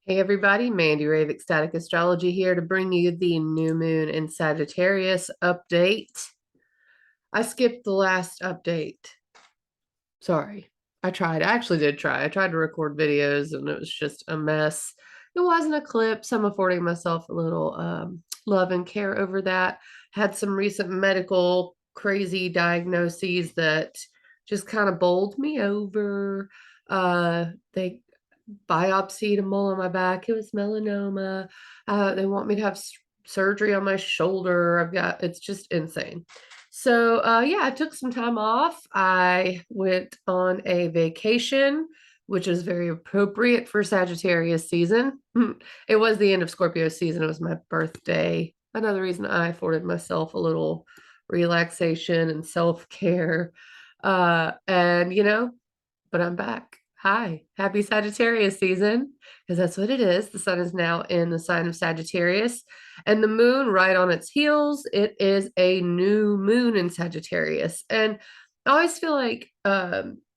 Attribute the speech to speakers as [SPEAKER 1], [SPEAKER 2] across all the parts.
[SPEAKER 1] Hey everybody, Mandy Rave Ecstatic Astrology here to bring you the new moon in Sagittarius update. I skipped the last update. Sorry. I tried. I actually did try. I tried to record videos and it was just a mess. It was an eclipse. I'm affording myself a little love and care over that. Had some recent medical crazy diagnoses that just kind of bowled me over. They biopsied a mole on my back. It was melanoma. They want me to have surgery on my shoulder. It's just insane. So, yeah, I took some time off. I went on a vacation, which is very appropriate for Sagittarius season. It was the end of Scorpio season. It was my birthday. Another reason I afforded myself a little relaxation and self-care. And but I'm back. Hi, happy Sagittarius season, because that's what it is. The sun is now in the sign of Sagittarius, and the moon right on its heels. It is a new moon in Sagittarius. And I always feel like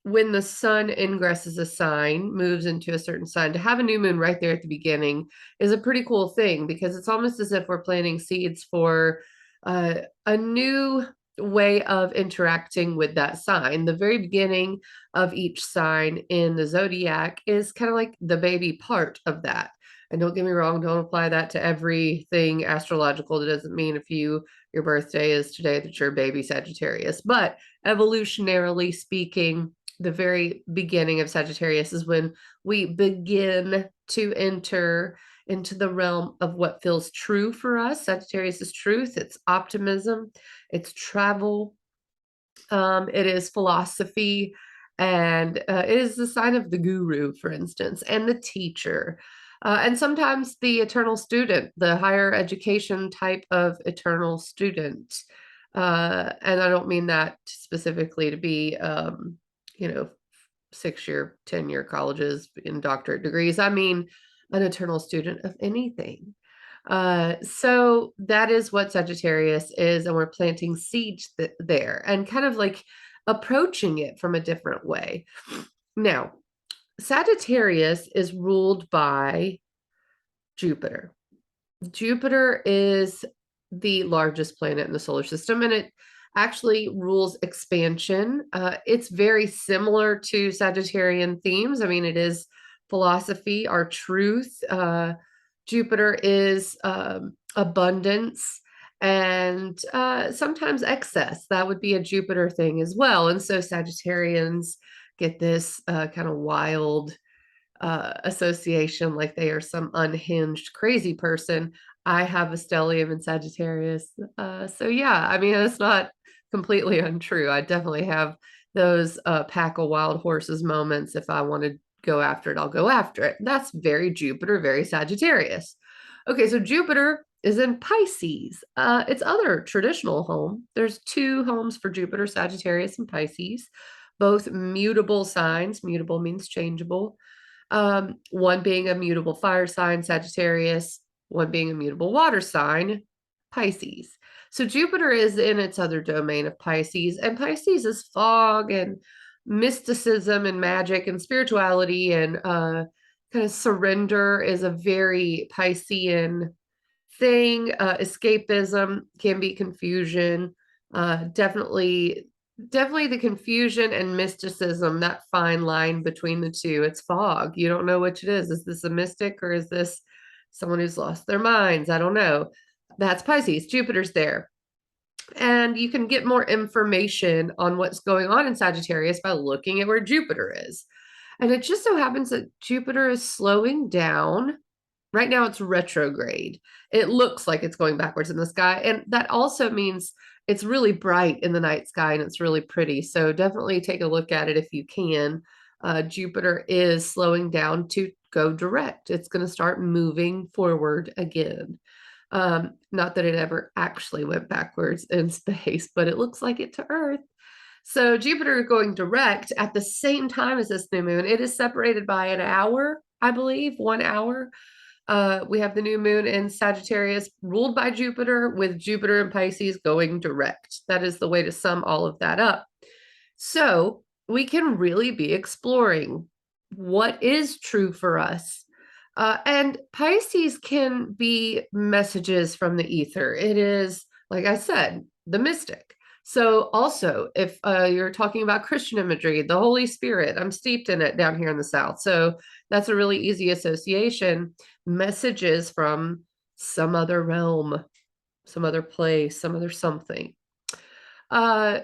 [SPEAKER 1] when the sun ingresses a sign, moves into a certain sign, to have a new moon right there at the beginning is a pretty cool thing because it's almost as if we're planting seeds for a new way of interacting with that sign. The very beginning of each sign in the zodiac is kind of like the baby part of that. And don't get me wrong, don't apply that to everything astrological. That doesn't mean if your birthday is today that you're baby Sagittarius. But evolutionarily speaking, the very beginning of Sagittarius is when we begin to enter into the realm of what feels true for us. Sagittarius is truth, it's optimism, it's travel, it is philosophy, and it is the sign of the guru, for instance, and the teacher. And sometimes the eternal student, the higher education type of eternal student. And I don't mean that specifically to be, you know, 6-year, 10-year colleges and doctorate degrees. I mean, an eternal student of anything. So that is what Sagittarius is, and we're planting seeds there and kind of like approaching it from a different way. Now, Sagittarius is ruled by Jupiter. Jupiter is the largest planet in the solar system, and it actually rules expansion. It's very similar to Sagittarian themes. I mean, it is philosophy, our truth. Jupiter is abundance and sometimes excess. That would be a Jupiter thing as well. And so Sagittarians get this kind of wild association, like they are some unhinged, crazy person. I have a stellium in Sagittarius. So yeah, I mean, it's not completely untrue. I definitely have those pack of wild horses moments. If I want to go after it, I'll go after it. That's very Jupiter, very Sagittarius. Okay, so Jupiter is in Pisces. Its other traditional home. There's two homes for Jupiter, Sagittarius and Pisces, both mutable signs. Mutable means changeable. One being a mutable fire sign, Sagittarius, one being a mutable water sign, Pisces. So Jupiter is in its other domain of Pisces, and Pisces is fog and mysticism and magic and spirituality and kind of surrender is a very Piscean thing. Escapism can be confusion. Definitely the confusion and mysticism, that fine line between the two. It's fog. You don't know which it is. Is this a mystic or is this someone who's lost their minds? I don't know. That's Pisces. Jupiter's there. And you can get more information on what's going on in Sagittarius by looking at where Jupiter is. And it just so happens that Jupiter is slowing down. Right now, it's retrograde. It looks like it's going backwards in the sky. And that also means it's really bright in the night sky and it's really pretty. So definitely take a look at it if you can. Jupiter is slowing down to go direct. It's going to start moving forward again. Not that it ever actually went backwards in space, but it looks like it to Earth. So Jupiter going direct at the same time as this new moon. It is separated by an hour, I believe, 1 hour. We have the new moon in Sagittarius ruled by Jupiter, with Jupiter and Pisces going direct. That is the way to sum all of that up. So we can really be exploring what is true for us. And Pisces can be messages from the ether. It is, like I said, the mystic. So also, if you're talking about Christian imagery, the Holy Spirit, I'm steeped in it down here in the South. So that's a really easy association. Messages from some other realm, some other place, some other something. Uh,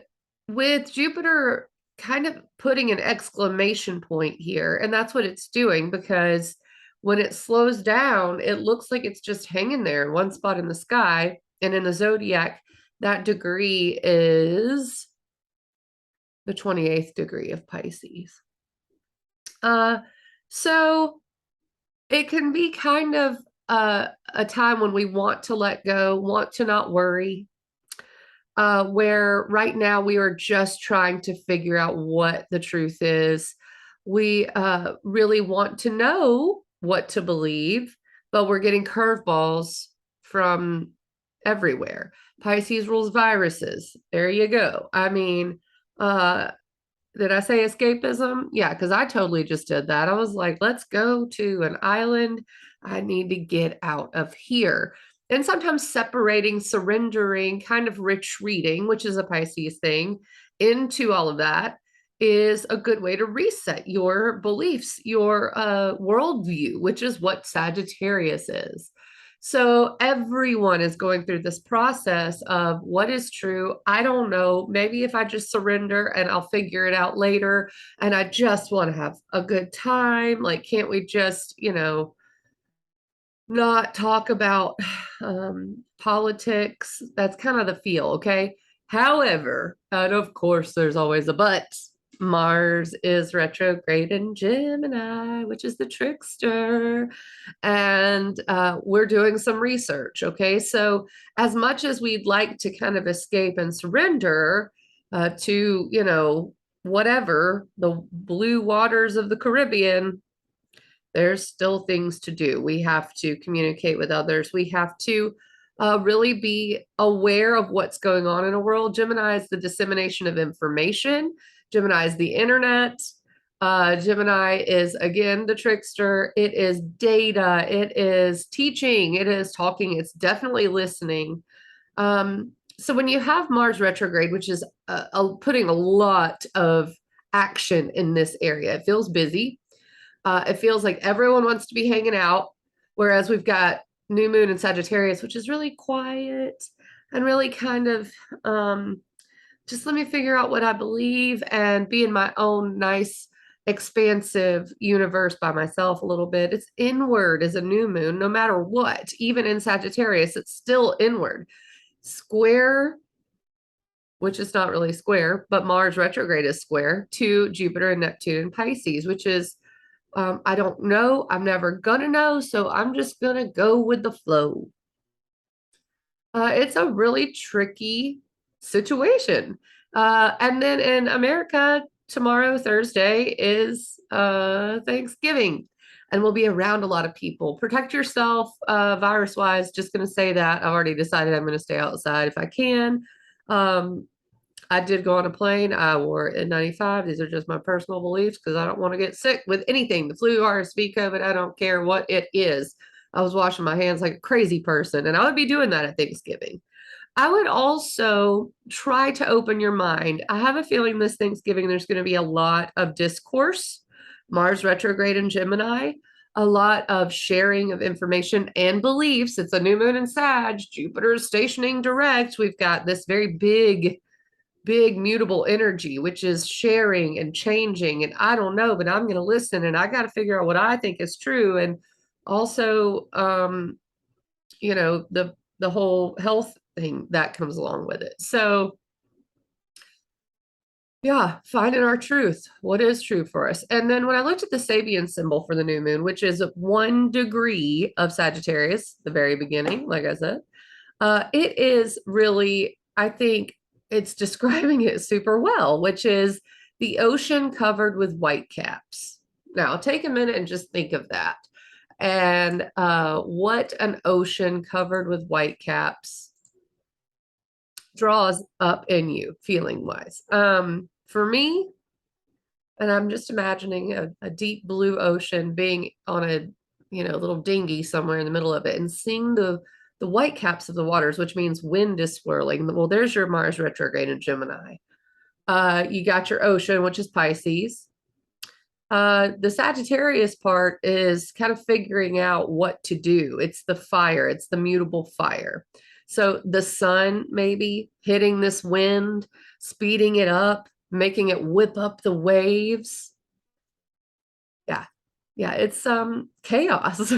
[SPEAKER 1] with Jupiter kind of putting an exclamation point here, and that's what it's doing, because when it slows down, it looks like it's just hanging there in one spot in the sky. And in the zodiac, that degree is the 28th degree of Pisces. So it can be kind of a time when we want to let go, want to not worry, where right now we are just trying to figure out what the truth is. We really want to know what to believe, but we're getting curveballs from everywhere. Pisces rules viruses. There you go. I mean, did I say escapism? Yeah, because I totally just did that. I was like, let's go to an island. I need to get out of here. And sometimes separating, surrendering, kind of retreating, which is a Pisces thing, into all of that is a good way to reset your beliefs, your worldview, which is what Sagittarius is. So everyone is going through this process of what is true. I don't know. Maybe if I just surrender and I'll figure it out later, and I just want to have a good time. Like, can't we just, not talk about politics? That's kind of the feel, okay? However, and of course, there's always a but. Mars is retrograde in Gemini, which is the trickster. And we're doing some research, okay? So, as much as we'd like to kind of escape and surrender to, whatever, the blue waters of the Caribbean, there's still things to do. We have to communicate with others. We have to really be aware of what's going on in a world. Gemini is the dissemination of information. Gemini is the internet. Gemini is, again, the trickster. It is data. It is teaching. It is talking. It's definitely listening. So when you have Mars retrograde, which is putting a lot of action in this area, it feels busy. It feels like everyone wants to be hanging out, whereas we've got new moon in Sagittarius, which is really quiet and really kind of just let me figure out what I believe and be in my own nice, expansive universe by myself a little bit. It's inward as a new moon, no matter what. Even in Sagittarius, it's still inward. Square, which is not really square, but Mars retrograde is square to Jupiter and Neptune and Pisces, which is I don't know. I'm never gonna know. So I'm just gonna go with the flow. It's a really tricky situation. And then in America, tomorrow, Thursday, is Thanksgiving. And we'll be around a lot of people. Protect yourself, virus wise. Just going to say that. I've already decided I'm going to stay outside if I can. I did go on a plane. I wore N95. These are just my personal beliefs because I don't want to get sick with anything. The flu, RSV, COVID, I don't care what it is. I was washing my hands like a crazy person, and I would be doing that at Thanksgiving. I would also try to open your mind. I have a feeling this Thanksgiving there's going to be a lot of discourse, Mars retrograde in Gemini, a lot of sharing of information and beliefs. It's a new moon in Sag. Jupiter is stationing direct. We've got this very big mutable energy, which is sharing and changing. And I don't know, but I'm going to listen and I got to figure out what I think is true. And also, the whole health thing that comes along with it. So yeah, finding our truth. What is true for us? And then when I looked at the Sabian symbol for the new moon, which is 1 degree of Sagittarius, the very beginning, like I said, it is really, I think it's describing it super well, which is the ocean covered with whitecaps. Now, take a minute and just think of that. And what an ocean covered with whitecaps draws up in you, feeling wise. For me, and I'm just imagining a deep blue ocean being on a little dinghy somewhere in the middle of it and seeing the whitecaps of the waters, which means wind is swirling. Well, there's your Mars retrograde in Gemini. You got your ocean, which is Pisces. The Sagittarius part is kind of figuring out what to do. It's the fire, it's the mutable fire. So the sun maybe hitting this wind, speeding it up, making it whip up the waves. Yeah. Yeah, it's chaos.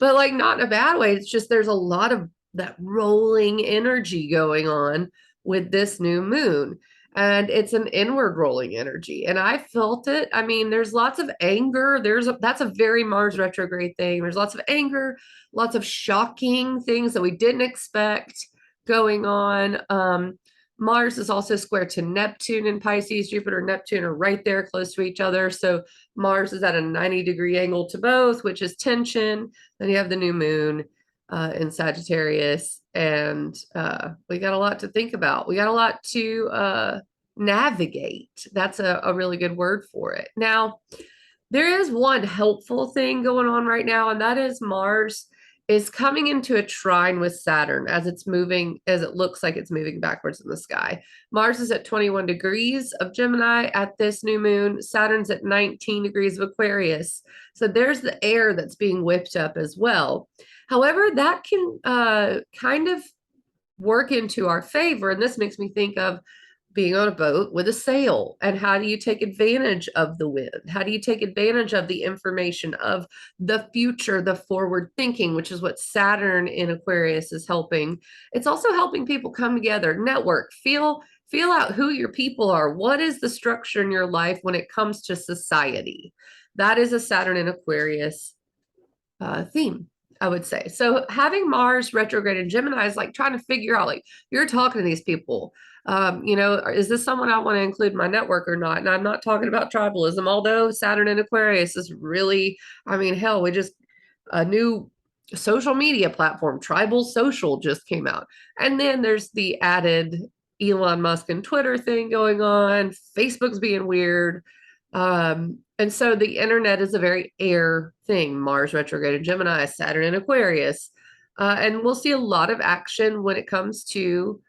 [SPEAKER 1] But like not in a bad way. It's just there's a lot of that rolling energy going on with this new moon. And it's an inward rolling energy. And I felt it. I mean, there's lots of anger. That's a very Mars retrograde thing. There's lots of anger, lots of shocking things that we didn't expect going on. Mars is also square to Neptune in Pisces. Jupiter and Neptune are right there close to each other. So Mars is at a 90-degree angle to both, which is tension. Then you have the new moon in Sagittarius. And we got a lot to think about. We got a lot to navigate. That's a really good word for it. Now, there is one helpful thing going on right now, and that is Mars is coming into a trine with Saturn as it looks like it's moving backwards in the sky. Mars is at 21 degrees of Gemini at this new moon. Saturn's at 19 degrees of Aquarius. So there's the air that's being whipped up as well. However, that can kind of work into our favor. And this makes me think of being on a boat with a sail, and how do you take advantage of the wind? How do you take advantage of the information of the future, the forward thinking, which is what Saturn in Aquarius is helping. It's also helping people come together, network, feel out who your people are. What is the structure in your life when it comes to society? That is a Saturn in Aquarius theme, I would say. So having Mars retrograde in Gemini is like trying to figure out, like, you're talking to these people. Is this someone I want to include in my network or not? And I'm not talking about tribalism, although Saturn in Aquarius is really, I mean, hell, a new social media platform, Tribal Social, just came out. And then there's the added Elon Musk and Twitter thing going on. Facebook's being weird. And so the internet is a very air thing. Mars retrograde in Gemini, Saturn in Aquarius. And we'll see a lot of action when it comes to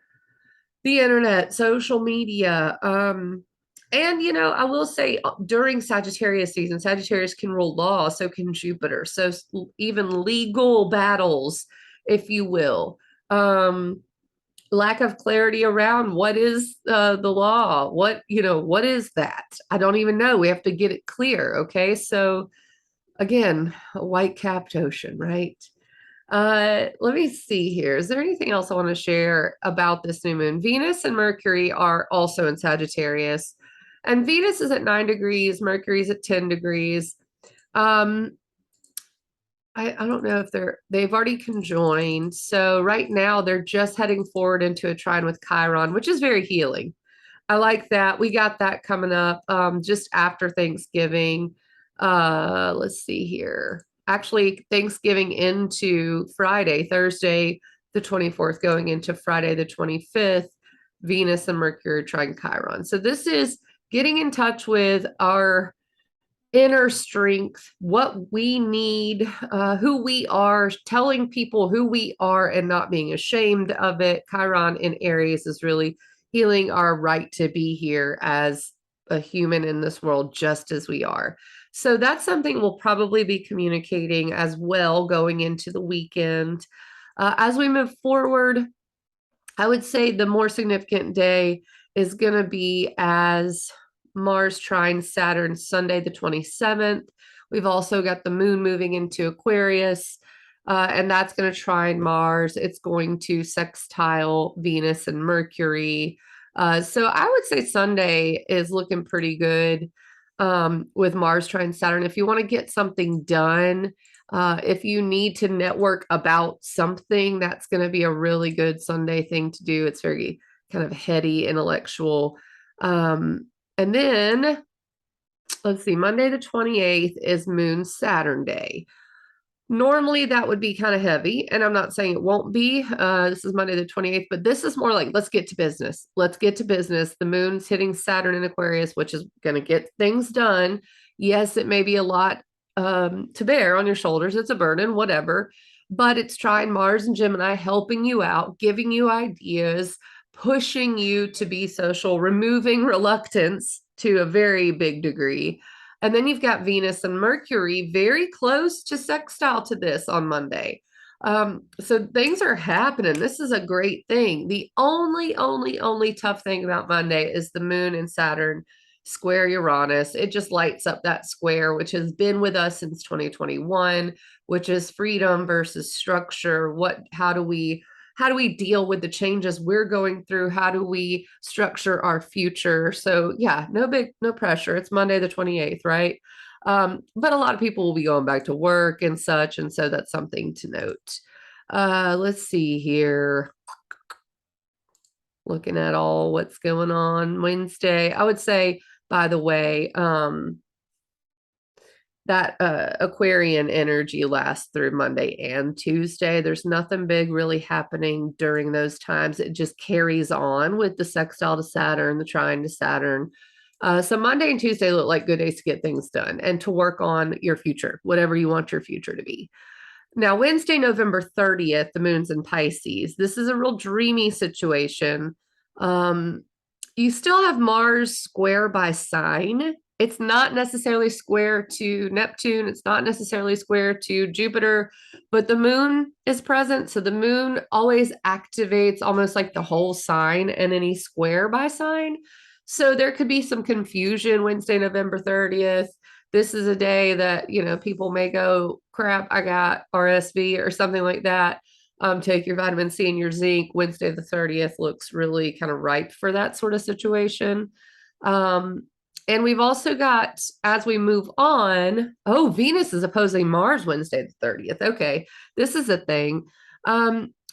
[SPEAKER 1] the internet, social media. And, I will say during Sagittarius season, Sagittarius can rule law, so can Jupiter. So even legal battles, if you will. Lack of clarity around what is the law, what is that? I don't even know. We have to get it clear. Okay. So again, a white-capped ocean, right? Let me see here. Is there anything else I want to share about this new moon? Venus and Mercury are also in Sagittarius, and Venus is at 9 degrees, Mercury's at 10 degrees. I don't know if they've already conjoined. So right now they're just heading forward into a trine with Chiron, which is very healing. I like that. We got that coming up just after Thanksgiving. Let's see here. Actually, Thanksgiving into Friday, Thursday the 24th, going into Friday the 25th, Venus and Mercury trine Chiron. So this is getting in touch with our inner strength, what we need, who we are, telling people who we are and not being ashamed of it. Chiron in Aries is really healing our right to be here as a human in this world, just as we are. So that's something we'll probably be communicating as well going into the weekend. As we move forward, I would say the more significant day is going to be as Mars trine Saturn Sunday the 27th. We've also got the moon moving into Aquarius, and that's going to trine Mars. It's going to sextile Venus and Mercury. So I would say Sunday is looking pretty good with Mars trine Saturn. If you want to get something done, if you need to network about something, that's going to be a really good Sunday thing to do. It's very kind of heady, intellectual. And then, let's see, Monday the 28th is Moon Saturn Day. Normally that would be kind of heavy, and I'm not saying it won't be. This is Monday the 28th, but this is more like, let's get to business. Let's get to business. The moon's hitting Saturn in Aquarius, which is going to get things done. Yes, it may be a lot to bear on your shoulders. It's a burden, whatever, but it's trine Mars and Gemini, helping you out, giving you ideas, pushing you to be social, removing reluctance to a very big degree. And then you've got Venus and Mercury very close to sextile to this on Monday. So things are happening. This is a great thing. The only tough thing about Monday is the moon and Saturn square Uranus. It just lights up that square, which has been with us since 2021, which is freedom versus structure. How do we deal with the changes we're going through? How do we structure our future? So yeah, no pressure. It's Monday the 28th, right? But a lot of people will be going back to work and such, and so that's something to note. Let's see here. Looking at all what's going on Wednesday. I would say, by the way, that Aquarian energy lasts through Monday and Tuesday. There's nothing big really happening during those times. It just carries on with the sextile to Saturn, the trine to Saturn. So Monday and Tuesday look like good days to get things done and to work on your future, whatever you want your future to be. Now, Wednesday, November 30th, the moon's in Pisces. This is a real dreamy situation. You still have Mars square by sign. It's not necessarily square to Neptune. It's not necessarily square to Jupiter, but the moon is present. So the moon always activates almost like the whole sign and any square by sign. So there could be some confusion Wednesday, November 30th. This is a day that, people may go, crap, I got RSV or something like that. Take your vitamin C and your zinc. Wednesday the 30th looks really kind of ripe for that sort of situation. And we've also got, as we move on, Venus is opposing Mars Wednesday the 30th. Okay, this is a thing.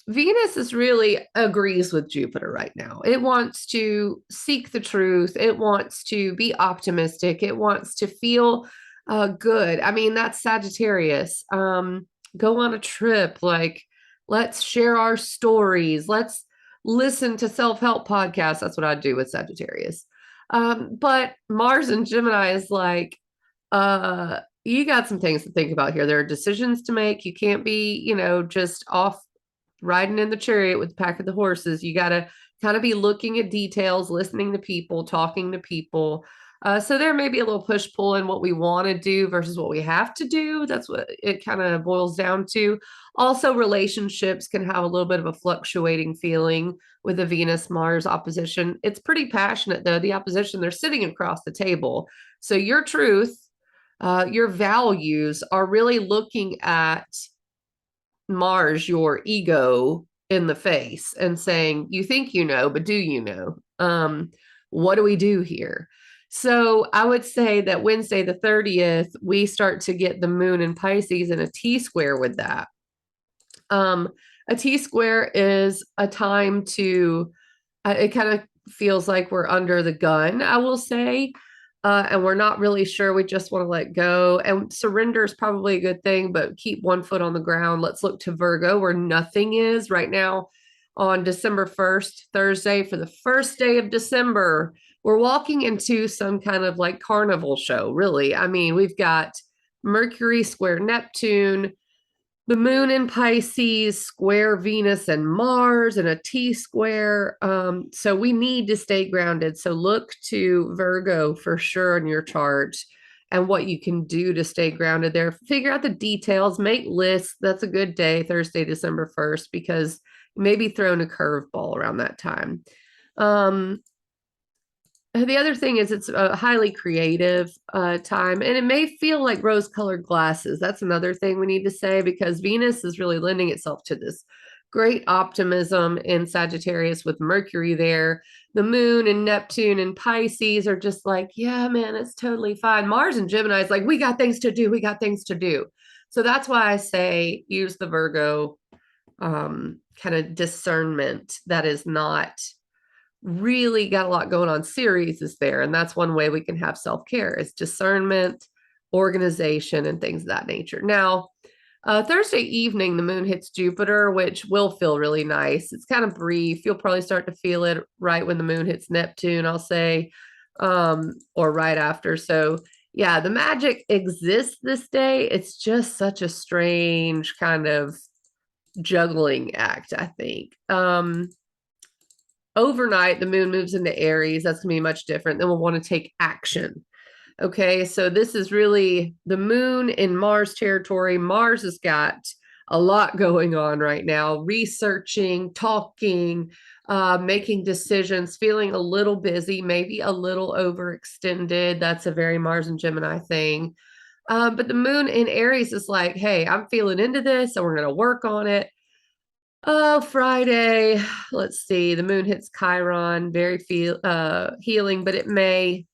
[SPEAKER 1] Venus is really agrees with Jupiter right now. It wants to seek the truth. It wants to be optimistic. It wants to feel good. I mean, that's Sagittarius. Go on a trip. Like, let's share our stories. Let's listen to self-help podcasts. That's what I do with Sagittarius. But Mars and Gemini is like, you got some things to think about here. There are decisions to make. You can't be, just off riding in the chariot with the pack of the horses. You got to kind of be looking at details, listening to people, talking to people. So there may be a little push pull in what we want to do versus what we have to do. That's what it kind of boils down to. Also, relationships can have a little bit of a fluctuating feeling with the Venus Mars opposition. It's pretty passionate, though. The opposition, they're sitting across the table. So your truth, your values are really looking at Mars, your ego, in the face and saying, you think you know, but do you know? What do we do here? So I would say that Wednesday the 30th, we start to get the moon in Pisces and a T-square with that. A T-square is a time to, it kind of feels like we're under the gun, I will say. And we're not really sure. We just want to let go. And surrender is probably a good thing, but keep one foot on the ground. Let's look to Virgo, where nothing is right now on December 1st, Thursday, for the first day of December. We're walking into some kind of like carnival show, really. I mean, we've got Mercury square Neptune, the moon in Pisces, square Venus and Mars, and a T-square. So we need to stay grounded. So look to Virgo for sure in your chart and what you can do to stay grounded there. Figure out the details, make lists. That's a good day, Thursday, December 1st, because you may be throwing a curveball around that time. The other thing is it's a highly creative time, and it may feel like rose-colored glasses. That's another thing we need to say, because Venus is really lending itself to this great optimism in Sagittarius with Mercury there. The moon and Neptune and Pisces are just like, yeah, man, it's totally fine. Mars and Gemini is like, we got things to do. We got things to do. So that's why I say use the Virgo kind of discernment that is not really got a lot going on. Ceres is there, and that's one way we can have self-care is discernment, organization, and things of that nature. Now, Thursday evening, the moon hits Jupiter, which will feel really nice. It's kind of brief. You'll probably start to feel it right when the moon hits Neptune, I'll say, or right after. So Yeah, the magic exists this day. It's just such a strange kind of juggling act, I think. Overnight, the moon moves into Aries. That's going to be much different. Then we'll want to take action. Okay, so this is really the moon in Mars territory. Mars has got a lot going on right now, researching, talking, making decisions, feeling a little busy, maybe a little overextended. That's a very Mars and Gemini thing. But the moon in Aries is like, hey, I'm feeling into this, so we're going to work on it. Oh, Friday. Let's see. The moon hits Chiron, very healing, but it may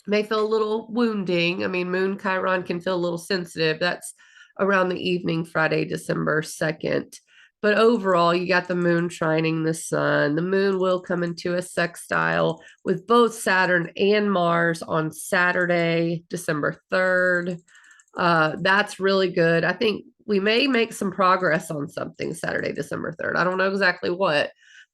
[SPEAKER 1] feel a little wounding. I mean, Moon Chiron can feel a little sensitive. That's around the evening, Friday, December 2nd. But overall, you got the moon trining the sun. The moon will come into a sextile with both Saturn and Mars on Saturday, December 3rd. That's really good. I think we may make some progress on something Saturday, December 3rd. I don't know exactly what,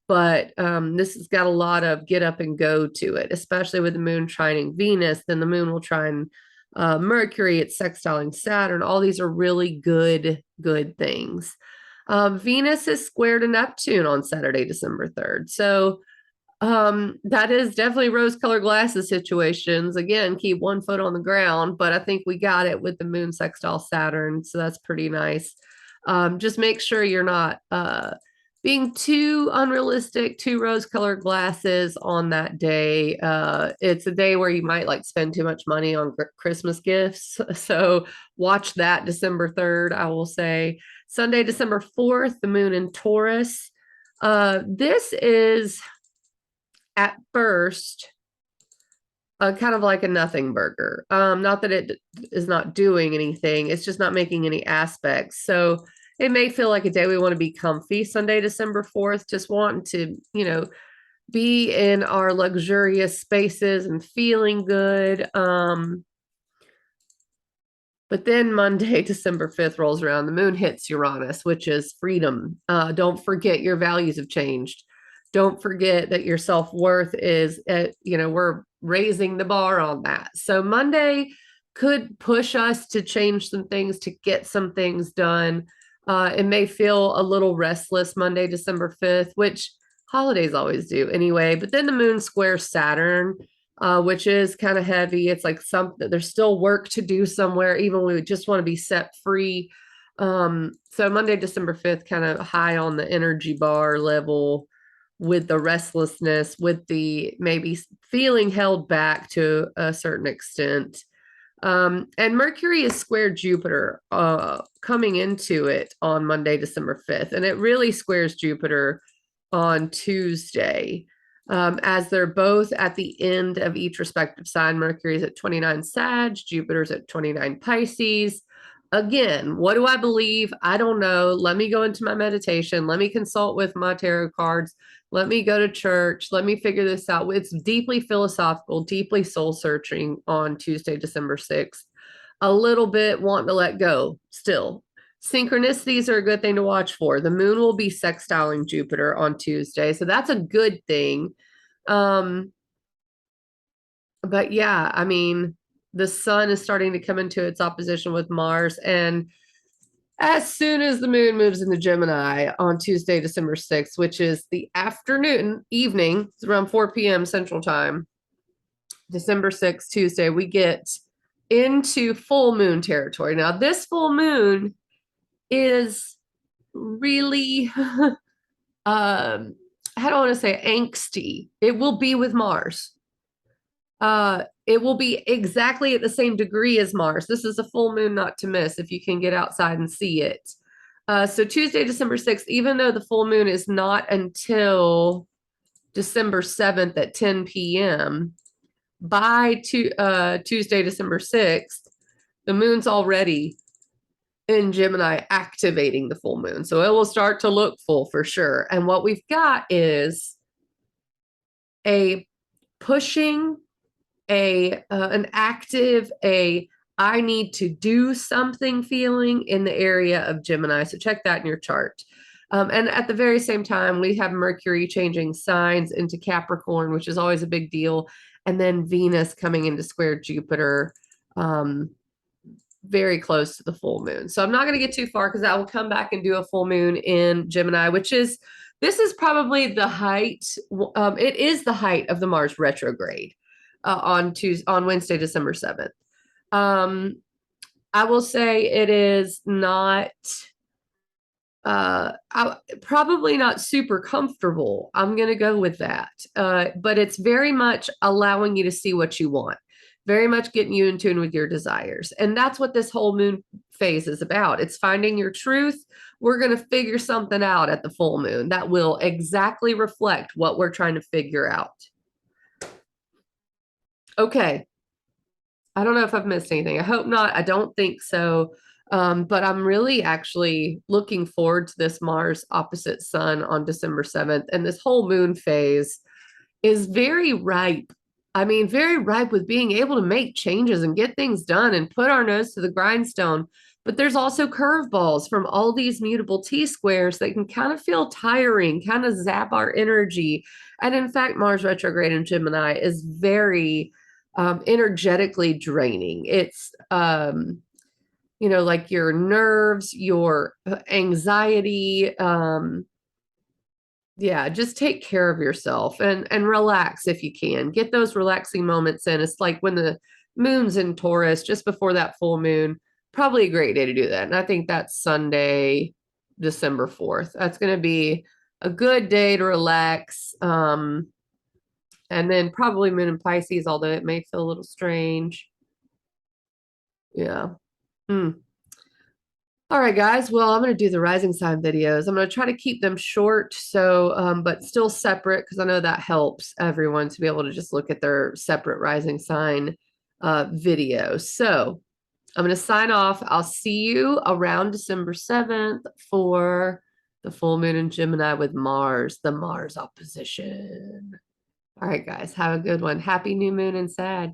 [SPEAKER 1] but this has got a lot of get up and go to it, especially with the moon trining Venus. Then the moon will trine Mercury, it's sextiling Saturn. All these are really good things. Venus is square to Neptune on Saturday, December 3rd. So that is definitely rose-colored glasses situations. Again, keep one foot on the ground, but I think we got it with the moon sextile Saturn, so that's pretty nice. Just make sure you're not being too unrealistic, too rose-colored glasses on that day. It's a day where you might like spend too much money on Christmas gifts, so watch that December 3rd, I will say. Sunday, December 4th, the moon in Taurus. This is at first kind of like a nothing burger. Not that it is not doing anything, it's just not making any aspects. So it may feel like a day we want to be comfy. Sunday, December 4th, just wanting to, be in our luxurious spaces and feeling good. But then Monday, December 5th rolls around, the moon hits Uranus, which is freedom. Don't forget your values have changed. Don't forget that your self-worth is, we're raising the bar on that. So Monday could push us to change some things, to get some things done. It may feel a little restless Monday, December 5th, which holidays always do anyway. But then the moon squares Saturn, which is kind of heavy. It's like there's still work to do somewhere, even when we just want to be set free. So Monday, December 5th, kind of high on the energy bar level with the restlessness, with the maybe feeling held back to a certain extent. And Mercury is squared Jupiter coming into it on Monday, December 5th. And it really squares Jupiter on Tuesday, as they're both at the end of each respective sign. Mercury's at 29 Sag, Jupiter's at 29 Pisces. Again, what do I believe? I don't know. Let me go into my meditation. Let me consult with my tarot cards. Let me go to church. Let me figure this out. It's deeply philosophical, deeply soul searching on Tuesday, December 6th. A little bit wanting to let go still. Synchronicities are a good thing to watch for. The moon will be sextiling Jupiter on Tuesday, so that's a good thing. But yeah, I mean, the sun is starting to come into its opposition with Mars. And as soon as the moon moves into Gemini on Tuesday, December 6th, which is the evening, it's around 4 p.m. Central Time, December 6th, Tuesday, we get into full moon territory. Now, this full moon is really, I don't want to say angsty. It will be with Mars. It will be exactly at the same degree as Mars. This is a full moon not to miss if you can get outside and see it. So Tuesday, December 6th, even though the full moon is not until December 7th at 10 p.m., by Tuesday, December 6th, the moon's already in Gemini activating the full moon. So it will start to look full for sure. And what we've got is a pushing, an active, I need to do something feeling in the area of Gemini. So check that in your chart. And at the very same time, we have Mercury changing signs into Capricorn, which is always a big deal. And then Venus coming into square Jupiter very close to the full moon. So I'm not going to get too far because I will come back and do a full moon in Gemini, this is probably the height. It is the height of the Mars retrograde on Wednesday, December 7th. I will say it is not probably not super comfortable. I'm going to go with that. But it's very much allowing you to see what you want, very much getting you in tune with your desires. And that's what this whole moon phase is about. It's finding your truth. We're going to figure something out at the full moon that will exactly reflect what we're trying to figure out. Okay. I don't know if I've missed anything. I hope not. I don't think so. But I'm really actually looking forward to this Mars opposite Sun on December 7th. And this whole moon phase is very ripe. I mean, very ripe with being able to make changes and get things done and put our nose to the grindstone. But there's also curveballs from all these mutable T squares that can kind of feel tiring, kind of zap our energy. And in fact, Mars retrograde in Gemini is very energetically draining. It's, like your nerves, your anxiety. Yeah, just take care of yourself and relax if you can. Get those relaxing moments in. It's like when the moon's in Taurus, just before that full moon, probably a great day to do that. And I think that's Sunday, December 4th. That's going to be a good day to relax. And then probably moon in Pisces, although it may feel a little strange. Yeah. All right, guys. Well, I'm going to do the rising sign videos. I'm going to try to keep them short, but still separate, because I know that helps everyone to be able to just look at their separate rising sign videos. So I'm going to sign off. I'll see you around December 7th for the full moon in Gemini with Mars, the Mars opposition. All right, guys. Have a good one. Happy new moon in Sag.